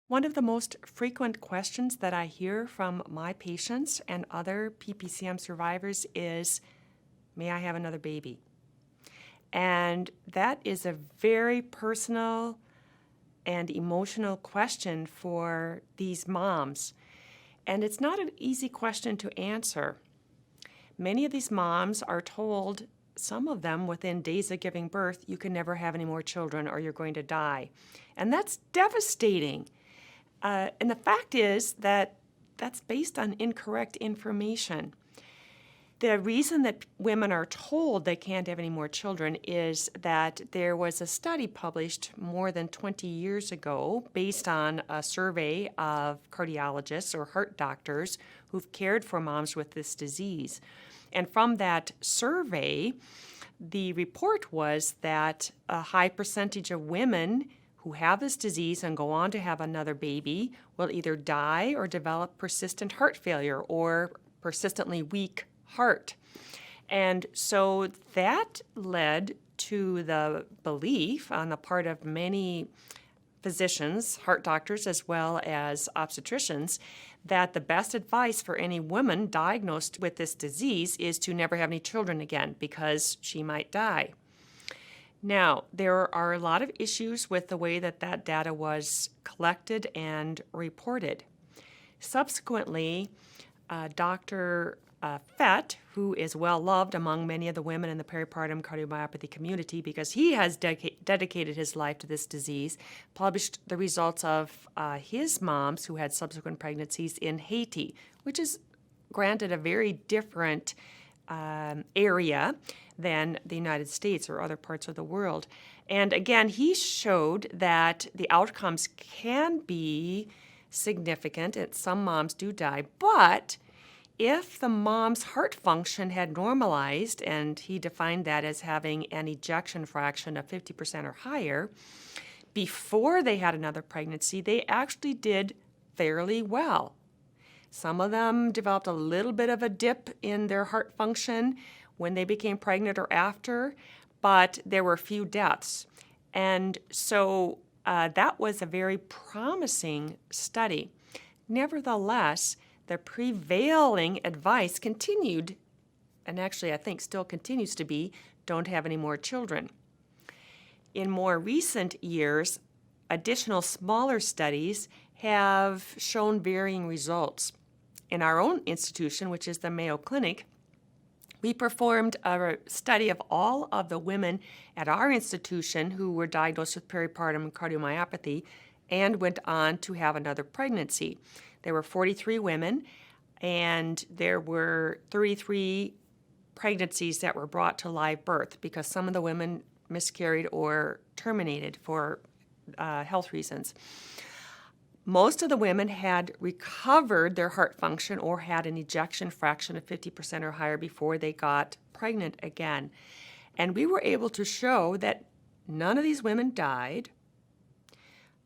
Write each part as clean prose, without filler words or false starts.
One of the most frequent questions that I hear from my patients and other PPCM survivors is, may I have another baby? And that is a very personal and emotional question for these moms. And it's not an easy question to answer. Many of these moms are told, some of them within days of giving birth, you can never have any more children or you're going to die. And that's devastating. And the fact is that that's based on incorrect information. The reason that women are told they can't have any more children is that there was a study published more than 20 years ago based on a survey of cardiologists or heart doctors who've cared for moms with this disease. And from that survey, the report was that a high percentage of women who have this disease and go on to have another baby will either die or develop persistent heart failure or persistently weak heart. And so that led to the belief on the part of many physicians, heart doctors, as well as obstetricians, that the best advice for any woman diagnosed with this disease is to never have any children again because she might die. Now, there are a lot of issues with the way that that data was collected and reported. Subsequently, Dr. Fett, who is well loved among many of the women in the peripartum cardiomyopathy community because he has dedicated his life to this disease, published the results of his moms who had subsequent pregnancies in Haiti, which is granted a very different area than the United States or other parts of the world. And again, he showed that the outcomes can be significant, and some moms do die, but if the mom's heart function had normalized, and he defined that as having an ejection fraction of 50% or higher, before they had another pregnancy, they actually did fairly well. Some of them developed a little bit of a dip in their heart function when they became pregnant or after, but there were few deaths. And so that was a very promising study. Nevertheless, the prevailing advice continued, and actually I think still continues to be, don't have any more children. In more recent years, additional smaller studies have shown varying results. In our own institution, which is the Mayo Clinic, we performed a study of all of the women at our institution who were diagnosed with peripartum cardiomyopathy and went on to have another pregnancy. There were 43 women, and there were 33 pregnancies that were brought to live birth because some of the women miscarried or terminated for health reasons. Most of the women had recovered their heart function or had an ejection fraction of 50% or higher before they got pregnant again. And we were able to show that none of these women died.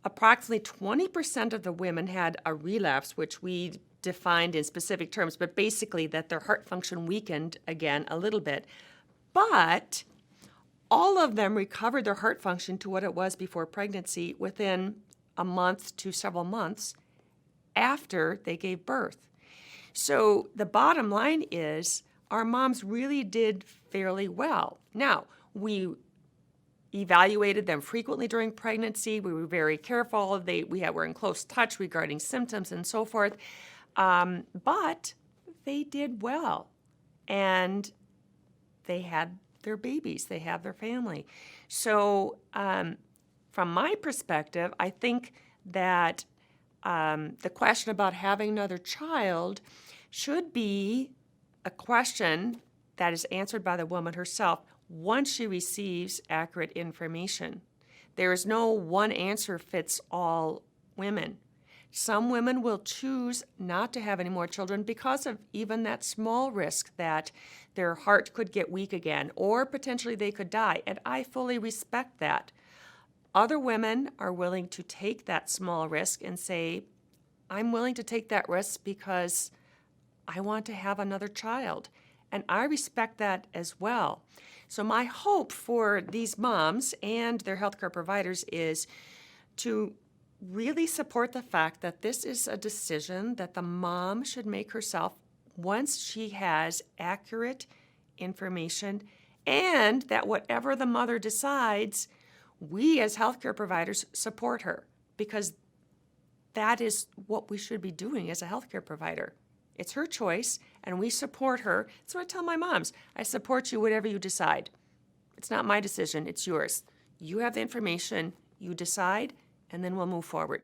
Approximately 20% of the women had a relapse, which we defined in specific terms, but basically that their heart function weakened again a little bit. But all of them recovered their heart function to what it was before pregnancy within a month to several months after they gave birth. So the bottom line is our moms really did fairly well. Now, we evaluated them frequently during pregnancy. We were very careful. We were in close touch regarding symptoms and so forth. But they did well. And they had their babies. They have their family. So from my perspective, I think that the question about having another child should be a question that is answered by the woman herself once she receives accurate information. There is no one answer fits all women. Some women will choose not to have any more children because of even that small risk that their heart could get weak again or potentially they could die, and I fully respect that. Other women are willing to take that small risk and say, I'm willing to take that risk because I want to have another child. And I respect that as well. So my hope for these moms and their healthcare providers is to really support the fact that this is a decision that the mom should make herself once she has accurate information, and that whatever the mother decides, we as healthcare providers support her, because that is what we should be doing as a healthcare provider. It's her choice, and we support her. That's what I tell my moms. I support you, whatever you decide. It's not my decision, it's yours. You have the information, you decide, and then we'll move forward.